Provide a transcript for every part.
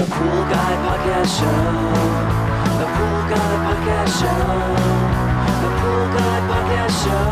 The Pool Guy Podcast Show. The Pool Guy Podcast Show. The Pool Guy Podcast Show.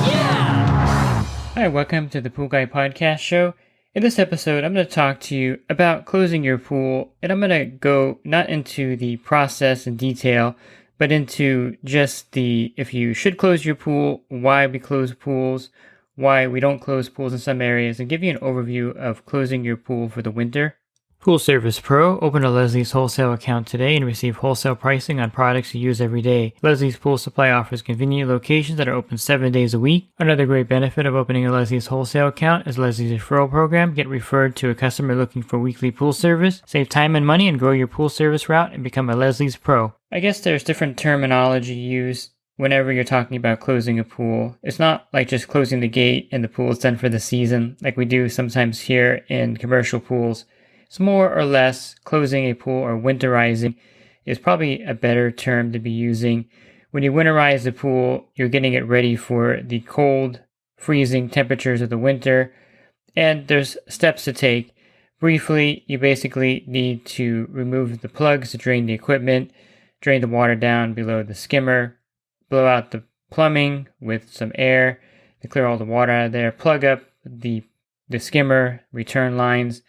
Yeah! Hi, welcome to the Pool Guy Podcast Show. In this episode, I'm going to talk to you about closing your pool, and I'm going to go not into the process in detail, but into just if you should close your pool, why we close pools, why we don't close pools in some areas, and give you an overview of closing your pool for the winter. Pool Service Pro. Open a Leslie's wholesale account today and receive wholesale pricing on products you use every day. Leslie's Pool Supply offers convenient locations that are open 7 days a week. Another great benefit of opening a Leslie's wholesale account is Leslie's referral program. Get referred to a customer looking for weekly pool service. Save time and money and grow your pool service route and become a Leslie's Pro. I guess there's different terminology used whenever you're talking about closing a pool. It's not like just closing the gate and the pool is done for the season like we do sometimes here in commercial pools. It's more or less closing a pool, or winterizing is probably a better term to be using. When you winterize the pool, you're getting it ready for the cold, freezing temperatures of the winter, and there's steps to take. Briefly, you basically need to remove the plugs to drain the equipment, drain the water down below the skimmer, blow out the plumbing with some air to clear all the water out of there, plug up the skimmer, return lines,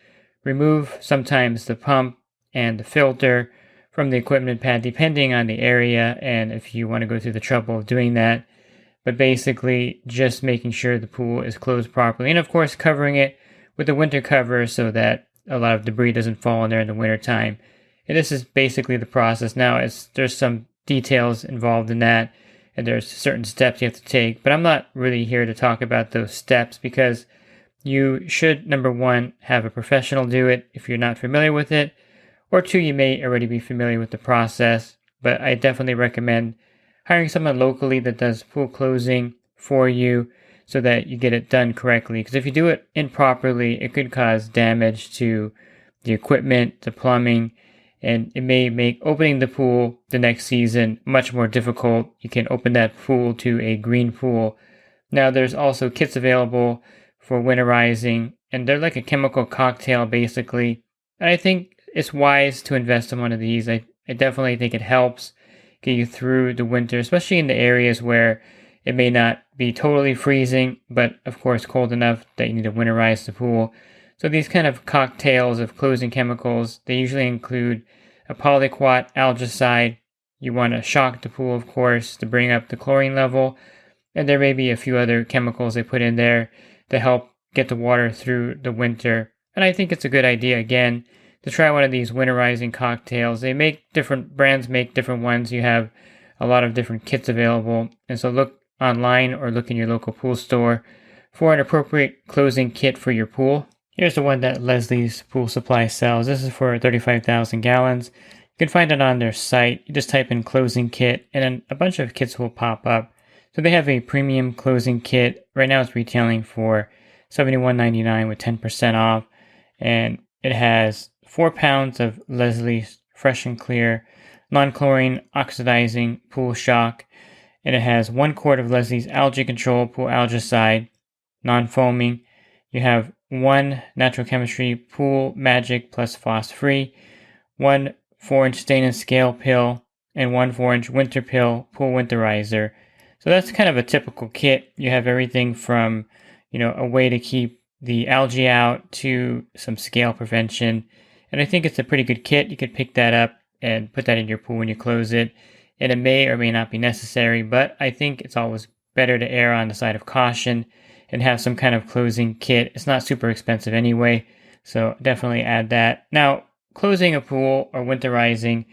remove sometimes the pump and the filter from the equipment pad, depending on the area and if you want to go through the trouble of doing that. But basically, just making sure the pool is closed properly. And of course, covering it with a winter cover so that a lot of debris doesn't fall in there in the winter time. And this is basically the process. Now, there's some details involved in that, and there's certain steps you have to take. But I'm not really here to talk about those steps because you should, number one, have a professional do it if you're not familiar with it, or two, you may already be familiar with the process, but I definitely recommend hiring someone locally that does pool closing for you so that you get it done correctly, because if you do it improperly, it could cause damage to the equipment, the plumbing, and it may make opening the pool the next season much more difficult. You can open that pool to a green pool. Now, there's also kits available for winterizing, and they're like a chemical cocktail basically. And I think it's wise to invest in one of these. I definitely think it helps get you through the winter, especially in the areas where it may not be totally freezing, but of course cold enough that you need to winterize the pool. So these kind of cocktails of closing chemicals, they usually include a polyquat algicide. You want to shock the pool, of course, to bring up the chlorine level, and there may be a few other chemicals they put in there to help get the water through the winter. And I think it's a good idea, again, to try one of these winterizing cocktails. Brands make different ones. You have a lot of different kits available. And so look online or look in your local pool store for an appropriate closing kit for your pool. Here's the one that Leslie's Pool Supply sells. This is for 35,000 gallons. You can find it on their site. You just type in closing kit and then a bunch of kits will pop up. So they have a premium closing kit. Right now it's retailing for $71.99 with 10% off. And it has 4 pounds of Leslie's Fresh and Clear non-chlorine oxidizing pool shock. And it has 1 quart of Leslie's Algae Control Pool Algicide, non-foaming. You have 1 Natural Chemistry Pool Magic Plus Floss Free, 1 4-inch stain and scale pill, and 1 4-inch winter pill pool winterizer. So that's kind of a typical kit. You have everything from, a way to keep the algae out to some scale prevention. And I think it's a pretty good kit. You could pick that up and put that in your pool when you close it. And it may or may not be necessary, but I think it's always better to err on the side of caution and have some kind of closing kit. It's not super expensive anyway, so definitely add that. Now, closing a pool or winterizing,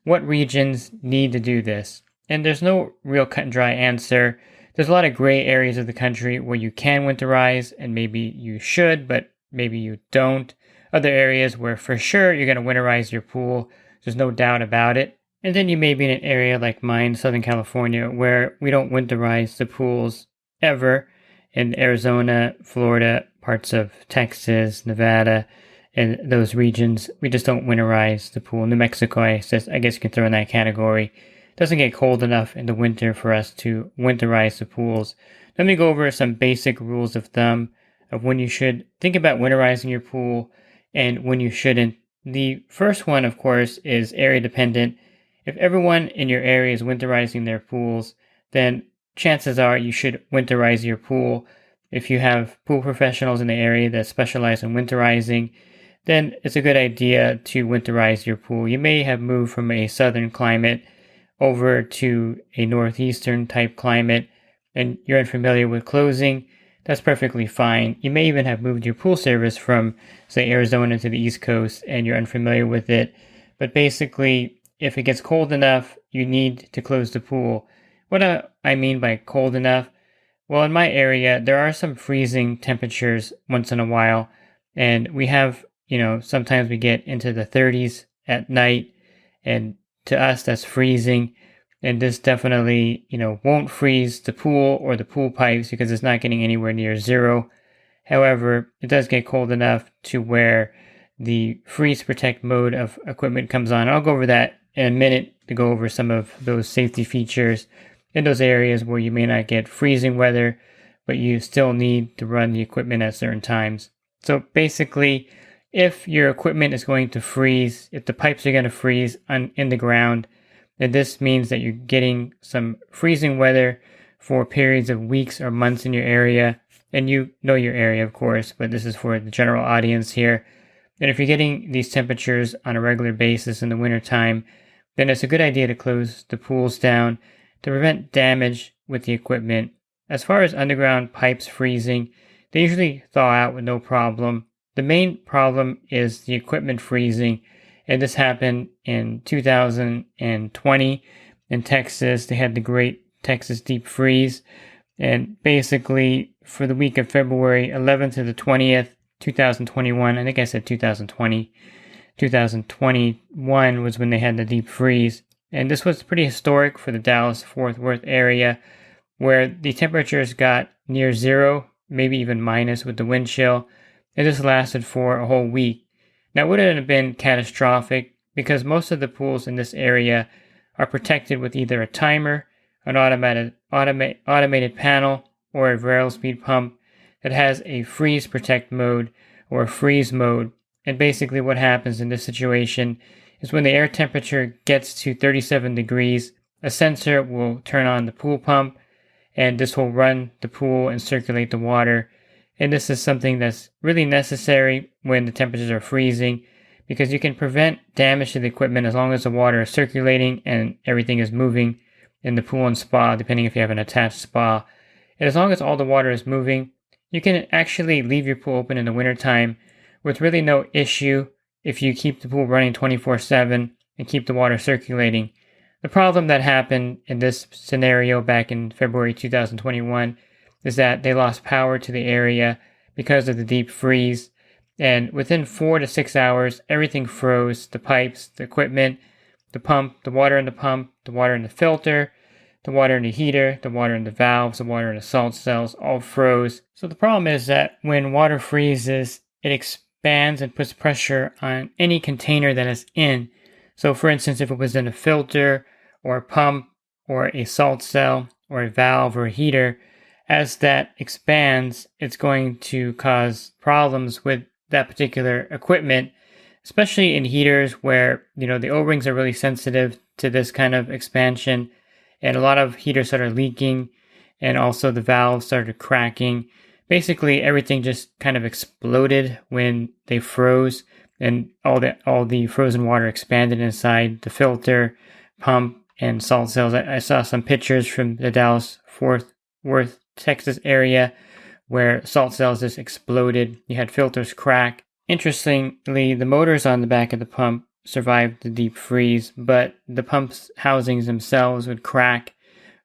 what regions need to do this? And there's no real cut and dry answer. There's a lot of gray areas of the country where you can winterize, and maybe you should, but maybe you don't. Other areas where for sure you're going to winterize your pool. There's no doubt about it. And then you may be in an area like mine, Southern California, where we don't winterize the pools ever. In Arizona, Florida, parts of Texas, Nevada, and those regions, we just don't winterize the pool. New Mexico, I guess you can throw in that category. It doesn't get cold enough in the winter for us to winterize the pools. Let me go over some basic rules of thumb of when you should think about winterizing your pool and when you shouldn't. The first one, of course, is area dependent. If everyone in your area is winterizing their pools, then chances are you should winterize your pool. If you have pool professionals in the area that specialize in winterizing, then it's a good idea to winterize your pool. You may have moved from a southern climate over to a northeastern type climate and you're unfamiliar with closing. That's perfectly fine. You may even have moved your pool service from, say, Arizona to the East Coast and you're unfamiliar with it. But basically, if it gets cold enough, you need to close the pool. What I mean by cold enough? Well, in my area, there are some freezing temperatures once in a while, and we have, sometimes we get into the 30s at night, and to us, that's freezing. And this definitely, won't freeze the pool or the pool pipes because it's not getting anywhere near zero. However, it does get cold enough to where the freeze protect mode of equipment comes on. I'll go over that in a minute to go over some of those safety features in those areas where you may not get freezing weather, but you still need to run the equipment at certain times. So basically, if your equipment is going to freeze, if the pipes are going to freeze in the ground, then this means that you're getting some freezing weather for periods of weeks or months in your area. And you know your area, of course, but this is for the general audience here. And if you're getting these temperatures on a regular basis in the wintertime, then it's a good idea to close the pools down to prevent damage with the equipment. As far as underground pipes freezing, they usually thaw out with no problem. The main problem is the equipment freezing, and this happened in 2020 in Texas. They had the Great Texas Deep Freeze, and basically for the week of February 11th to the 20th, 2021, I think I said 2020, 2021 was when they had the deep freeze. And this was pretty historic for the Dallas-Fort Worth area, where the temperatures got near zero, maybe even minus with the wind chill. And this lasted for a whole week. Now, it wouldn't have been catastrophic because most of the pools in this area are protected with either a timer, an automated panel, or a variable speed pump that has a freeze protect mode or a freeze mode. And basically what happens in this situation is when the air temperature gets to 37 degrees, a sensor will turn on the pool pump and this will run the pool and circulate the water. And this is something that's really necessary when the temperatures are freezing because you can prevent damage to the equipment as long as the water is circulating and everything is moving in the pool and spa, depending if you have an attached spa. And as long as all the water is moving, you can actually leave your pool open in the wintertime with really no issue if you keep the pool running 24/7 and keep the water circulating. The problem that happened in this scenario back in February 2021 is that they lost power to the area because of the deep freeze. And within 4 to 6 hours, everything froze. The pipes, the equipment, the pump, the water in the pump, the water in the filter, the water in the heater, the water in the valves, the water in the salt cells, all froze. So the problem is that when water freezes, it expands and puts pressure on any container that it's in. So for instance, if it was in a filter or a pump or a salt cell or a valve or a heater, as that expands, it's going to cause problems with that particular equipment, especially in heaters where, the O-rings are really sensitive to this kind of expansion. And a lot of heaters started leaking and also the valves started cracking. Basically, everything just kind of exploded when they froze and all the frozen water expanded inside the filter, pump, and salt cells. I saw some pictures from the Dallas-Fort Worth, Texas area where salt cells just exploded. You had filters crack. Interestingly, the motors on the back of the pump survived the deep freeze, but the pump's housings themselves would crack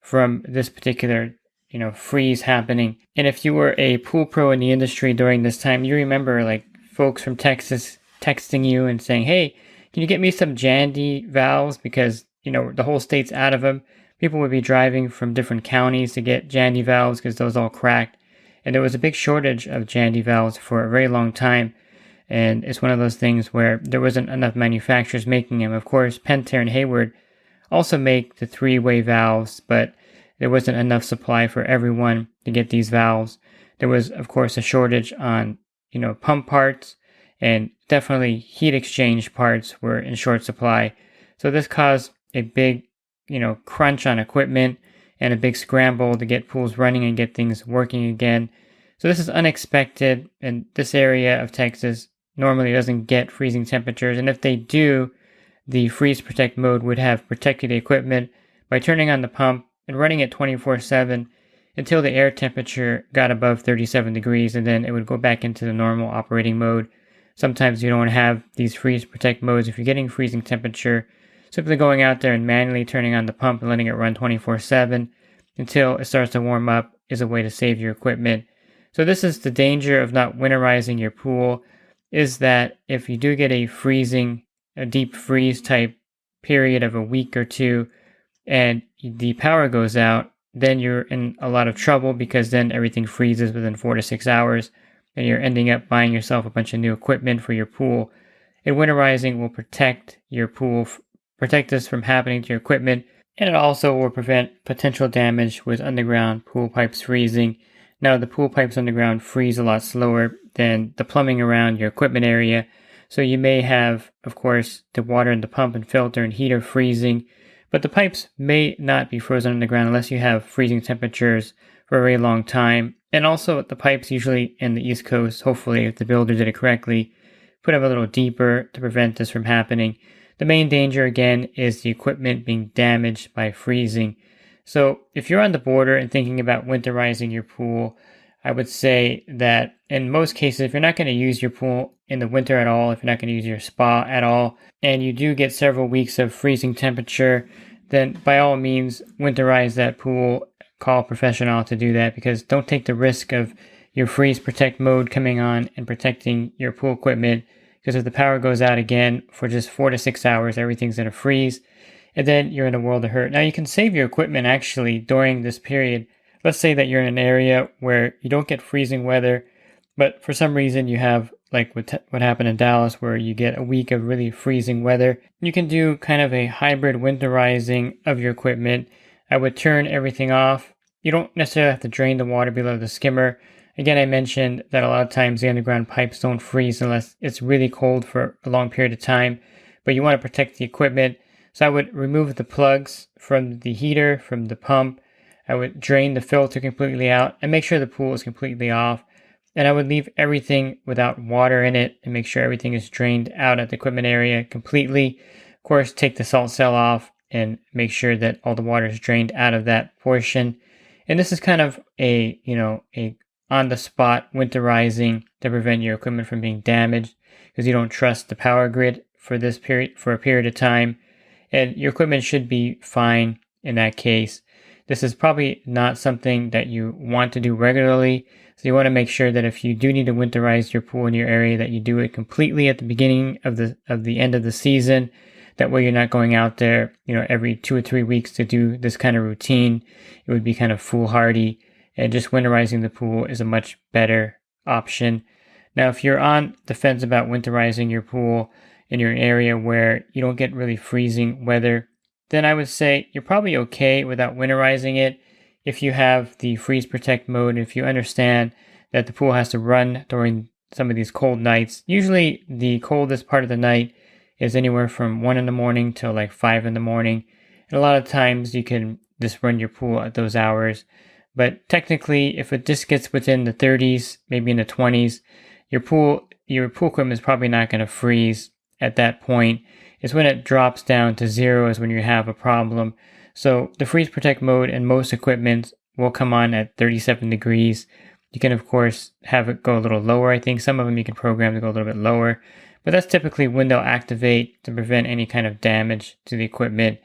from this particular, freeze happening. And if you were a pool pro in the industry during this time, you remember folks from Texas texting you and saying, "Hey, can you get me some Jandy valves?" Because, the whole state's out of them. People would be driving from different counties to get Jandy valves because those all cracked. And there was a big shortage of Jandy valves for a very long time. And it's one of those things where there wasn't enough manufacturers making them. Of course, Pentair and Hayward also make the three-way valves, but there wasn't enough supply for everyone to get these valves. There was, of course, a shortage on, pump parts, and definitely heat exchange parts were in short supply. So this caused a big, crunch on equipment and a big scramble to get pools running and get things working again. So this is unexpected, and this area of Texas normally doesn't get freezing temperatures. And if they do, the freeze protect mode would have protected the equipment by turning on the pump and running it 24/7 until the air temperature got above 37 degrees, and then it would go back into the normal operating mode. Sometimes you don't have these freeze protect modes. If you're getting freezing temperature, simply going out there and manually turning on the pump and letting it run 24/7 until it starts to warm up is a way to save your equipment. So this is the danger of not winterizing your pool, is that if you do get a deep freeze type period of a week or two, and the power goes out, then you're in a lot of trouble, because then everything freezes within 4 to 6 hours, and you're ending up buying yourself a bunch of new equipment for your pool. And winterizing will protect your pool, protect this from happening to your equipment, and it also will prevent potential damage with underground pool pipes freezing. Now, the pool pipes underground freeze a lot slower than the plumbing around your equipment area, so you may have, of course, the water in the pump and filter and heater freezing, but the pipes may not be frozen underground unless you have freezing temperatures for a very long time. And also, the pipes usually in the East Coast, hopefully if the builder did it correctly, put them a little deeper to prevent this from happening. The main danger, again, is the equipment being damaged by freezing. So if you're on the border and thinking about winterizing your pool, I would say that in most cases, if you're not going to use your pool in the winter at all, if you're not going to use your spa at all, and you do get several weeks of freezing temperature, then by all means, winterize that pool. Call a professional to do that, because don't take the risk of your freeze protect mode coming on and protecting your pool equipment, because if the power goes out again for just 4 to 6 hours, everything's going to freeze, and then you're in a world of hurt. Now, you can save your equipment actually during this period. Let's say that you're in an area where you don't get freezing weather, but for some reason you have, like what happened in Dallas, where you get a week of really freezing weather. You can do kind of a hybrid winterizing of your equipment. I would turn everything off. You don't necessarily have to drain the water below the skimmer. Again, I mentioned that a lot of times the underground pipes don't freeze unless it's really cold for a long period of time, but you want to protect the equipment. So I would remove the plugs from the heater, from the pump. I would drain the filter completely out and make sure the pool is completely off. And I would leave everything without water in it and make sure everything is drained out at the equipment area completely. Of course, take the salt cell off and make sure that all the water is drained out of that portion. And this is kind of a on-the-spot winterizing to prevent your equipment from being damaged, because you don't trust the power grid for a period of time. And your equipment should be fine in that case. This is probably not something that you want to do regularly. So you want to make sure that if you do need to winterize your pool in your area, that you do it completely at the beginning of the end of the season. That way you're not going out there, every 2 or 3 weeks to do this kind of routine. It would be kind of foolhardy, and just winterizing the pool is a much better option. Now, if you're on the fence about winterizing your pool in your area where you don't get really freezing weather, then I would say you're probably okay without winterizing it if you have the freeze protect mode, if you understand that the pool has to run during some of these cold nights. Usually the coldest part of the night is anywhere from 1 in the morning till like 5 in the morning. And a lot of times you can just run your pool at those hours. But technically, if it just gets within the 30s, maybe in the 20s, your pool equipment is probably not going to freeze at that point. It's when it drops down to 0 is when you have a problem. So the freeze protect mode in most equipment will come on at 37 degrees. You can, of course, have it go a little lower. I think some of them you can program to go a little bit lower, but that's typically when they'll activate to prevent any kind of damage to the equipment.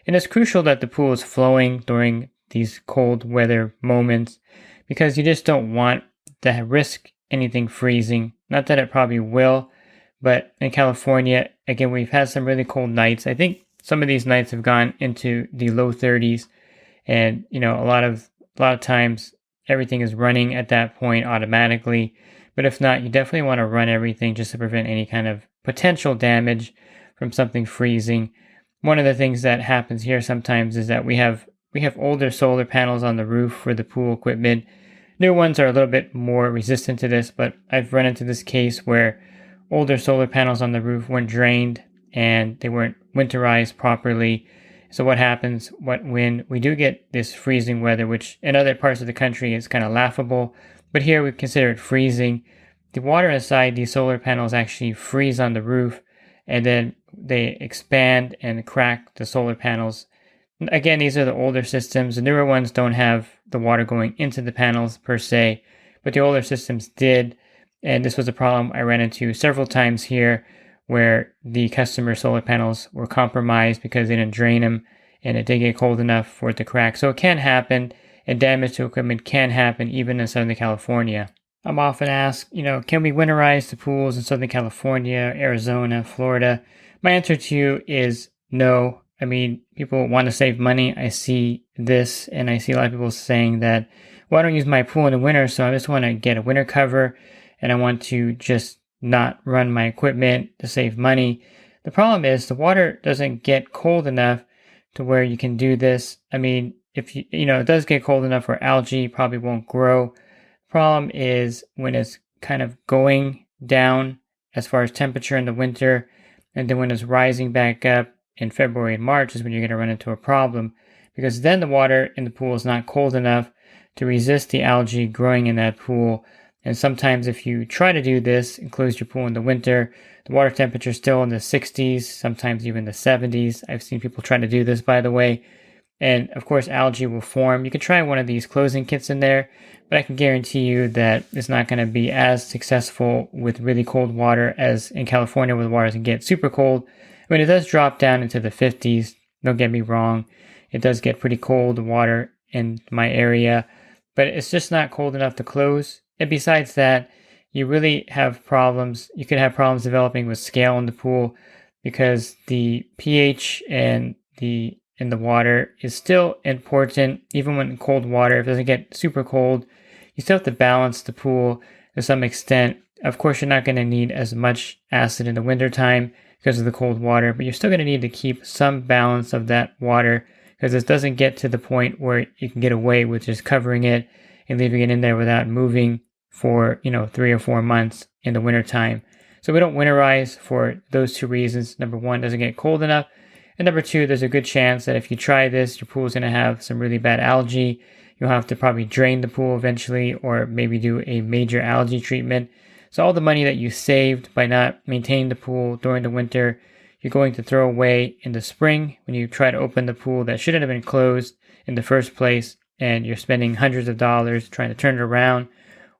And it's crucial that the pool is flowing during these cold weather moments, because you just don't want to risk anything freezing. Not that it probably will, but in California, again, we've had some really cold nights. I think some of these nights have gone into the low 30s, and a lot of times everything is running at that point automatically. But if not, you definitely want to run everything just to prevent any kind of potential damage from something freezing. One of the things that happens here sometimes is that we have older solar panels on the roof for the pool equipment. New ones are a little bit more resistant to this, but I've run into this case where older solar panels on the roof weren't drained and they weren't winterized properly. So what happens when we do get this freezing weather, which in other parts of the country is kind of laughable, but here we consider it freezing. The water inside these solar panels actually freeze on the roof, and then they expand and crack the solar panels. Again, these are the older systems. The newer ones don't have the water going into the panels per se, but the older systems did. And this was a problem I ran into several times here where the customer solar panels were compromised because they didn't drain them and it did get cold enough for it to crack. So it can happen, and damage to equipment can happen even in Southern California. I'm often asked, can we winterize the pools in Southern California, Arizona, Florida? My answer to you is no. I mean, people want to save money. I see this, and I see a lot of people saying that, well, I don't use my pool in the winter, so I just want to get a winter cover, and I want to just not run my equipment to save money. The problem is the water doesn't get cold enough to where you can do this. I mean, if it does get cold enough where algae probably won't grow. The problem is when it's kind of going down as far as temperature in the winter, and then when it's rising back up in February and March is when you're going to run into a problem, because then the water in the pool is not cold enough to resist the algae growing in that pool. And sometimes if you try to do this and close your pool in the winter, the water temperature is still in the 60s, sometimes even the 70s. I've seen people try to do this, by the way. And of course, algae will form. You can try one of these closing kits in there, but I can guarantee you that it's not going to be as successful with really cold water as in California where the water can get super cold. I mean, it does drop down into the 50s. Don't get me wrong. It does get pretty cold water in my area, but it's just not cold enough to close. And besides that, you really have problems. You could have problems developing with scale in the pool because the pH in the water is still important. Even when cold water, if it doesn't get super cold, you still have to balance the pool to some extent. Of course, you're not going to need as much acid in the wintertime because of the cold water, but you're still going to need to keep some balance of that water because it doesn't get to the point where you can get away with just covering it and leaving it in there without moving for 3 or 4 months in the wintertime. So we don't winterize for those two reasons. Number one, it doesn't get cold enough. And number two, there's a good chance that if you try this, your pool is going to have some really bad algae. You'll have to probably drain the pool eventually or maybe do a major algae treatment. So all the money that you saved by not maintaining the pool during the winter, you're going to throw away in the spring when you try to open the pool that shouldn't have been closed in the first place, and you're spending hundreds of dollars trying to turn it around,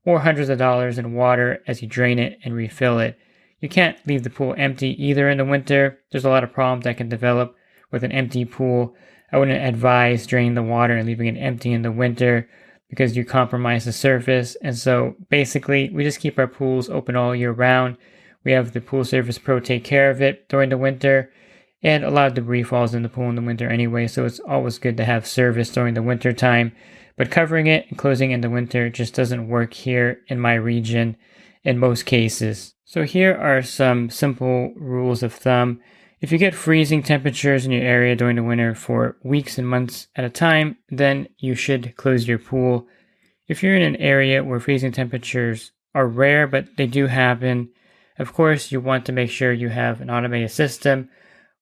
or hundreds of dollars in water as you drain it and refill it. You can't leave the pool empty either in the winter. There's a lot of problems that can develop with an empty pool. I wouldn't advise draining the water and leaving it empty in the winter because you compromise the surface. And so basically, we just keep our pools open all year round. We have the Pool Service Pro take care of it during the winter, and a lot of debris falls in the pool in the winter anyway, so it's always good to have service during the winter time. But covering it and closing in the winter just doesn't work here in my region in most cases. So here are some simple rules of thumb. If you get freezing temperatures in your area during the winter for weeks and months at a time, then you should close your pool. If you're in an area where freezing temperatures are rare, but they do happen, of course you want to make sure you have an automated system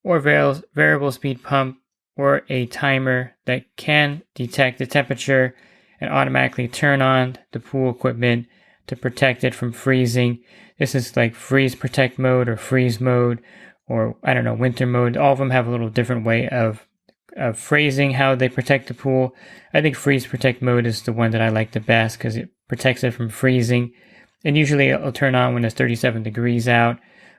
or variable speed pump or a timer that can detect the temperature and automatically turn on the pool equipment to protect it from freezing. This is like freeze protect mode or freeze mode or winter mode. All of them have a little different way of phrasing how they protect the pool. I think freeze protect mode is the one that I like the best because it protects it from freezing. And usually it'll turn on when it's 37 degrees out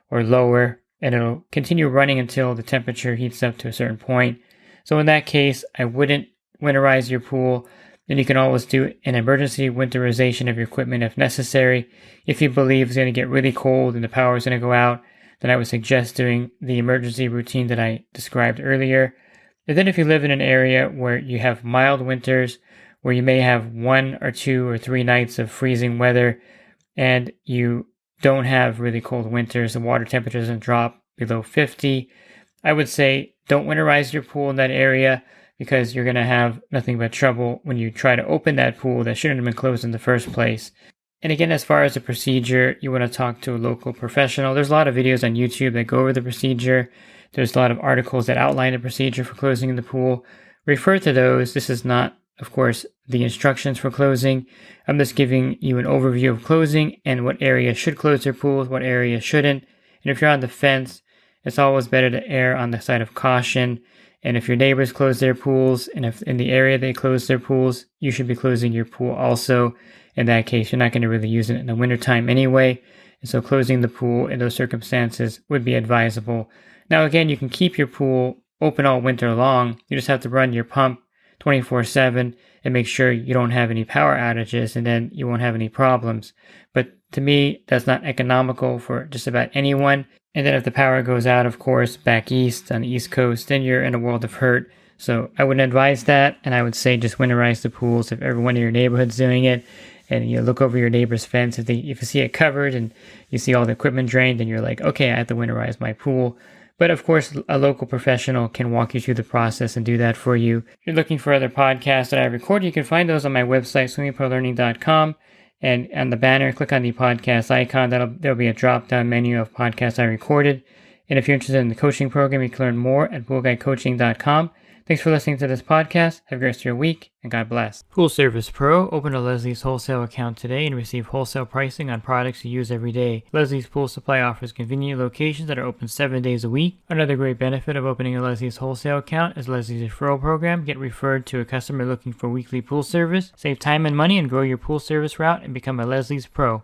or lower, and it'll continue running until the temperature heats up to a certain point. So in that case, I wouldn't winterize your pool. Then you can always do an emergency winterization of your equipment if necessary. If you believe it's going to get really cold and the power is going to go out, then I would suggest doing the emergency routine that I described earlier. And then if you live in an area where you have mild winters, where you may have 1 or 2 or 3 nights of freezing weather, and you don't have really cold winters, the water temperature doesn't drop below 50, I would say don't winterize your pool in that area. because you're going to have nothing but trouble when you try to open that pool that shouldn't have been closed in the first place. And again, as far as the procedure, you want to talk to a local professional. There's a lot of videos on YouTube that go over the procedure. There's a lot of articles that outline the procedure for closing the pool. Refer to those. This is not, of course, the instructions for closing. I'm just giving you an overview of closing and what area should close their pools, what area shouldn't. And if you're on the fence, it's always better to err on the side of caution. And if your neighbors close their pools, and if in the area they close their pools, you should be closing your pool also. In that case, you're not going to really use it in the wintertime anyway. And so closing the pool in those circumstances would be advisable. Now, again, you can keep your pool open all winter long. You just have to run your pump 24/7 and make sure you don't have any power outages, and then you won't have any problems. But to me, that's not economical for just about anyone. And then if the power goes out, of course, back east on the East Coast, then you're in a world of hurt. So I wouldn't advise that, and I would say just winterize the pools if everyone in your neighborhood's doing it. And you look over your neighbor's fence. If you see it covered and you see all the equipment drained, then you're like, okay, I have to winterize my pool. But of course, a local professional can walk you through the process and do that for you. If you're looking for other podcasts that I record, you can find those on my website, swimmingpoollearning.com. And on the banner, click on the podcast icon. There'll be a drop-down menu of podcasts I recorded. And if you're interested in the coaching program, you can learn more at poolguycoaching.com. Thanks for listening to this podcast. Have a great rest of your week, and God bless. Pool Service Pro. Open a Leslie's wholesale account today and receive wholesale pricing on products you use every day. Leslie's Pool Supply offers convenient locations that are open 7 days a week. Another great benefit of opening a Leslie's wholesale account is Leslie's referral program. Get referred to a customer looking for weekly pool service. Save time and money and grow your pool service route and become a Leslie's Pro.